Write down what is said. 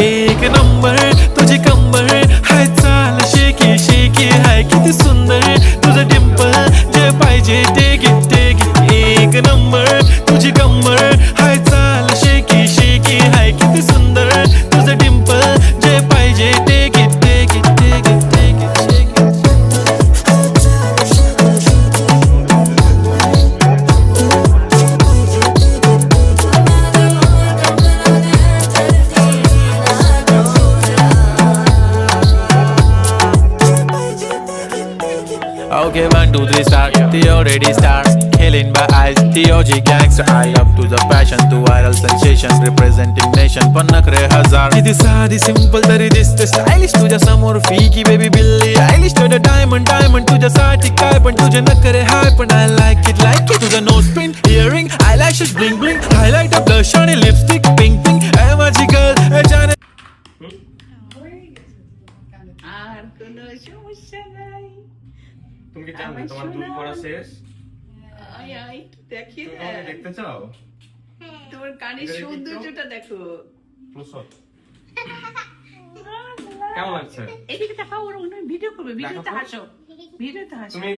एक नंबर तुझी कंबर हाय चाल शेकी शेकी हाय किती सुंदर तुझं डिंपल जे पाहिजे ते घे एक नंबर तुझी कंबर हाय चाल शेकी शेकी हाय किती सुंदर तुझं डिंपल जे पाहिजे ते घे Okay, 1, 2, 3, start. The already start. Killing by eyes. The OG gangster. I up to the passion, to viral sensation. Representing nation. पण नखरे हजार. किती साधी simple तरी दिसते stylish. तुझ्या समोर फीकी baby बिल्ली आयलिश. तुझं diamond तुझ्यासाठी काय पण तुझे नखरे हाय पण I like it. तुझं nose pin, earring, eyelashes bling bling. Highlighter, blush आणि lipstick pink pink. ए माझी girl, ए जाने. আর কোনো সমস্যা নাই। তুমি কি জানো তোমার দুধ পড়া শেষ? আয় আয় দেখিয়ে তুমি আমাকে দেখতে চাও? তোমার কানের সৌন্দর্যটা দেখো। প্রসব কেমন লাগছে? এদিকে তাকাও, ওর ভিডিও করবে, ভিডিওতে হাসো। তুমি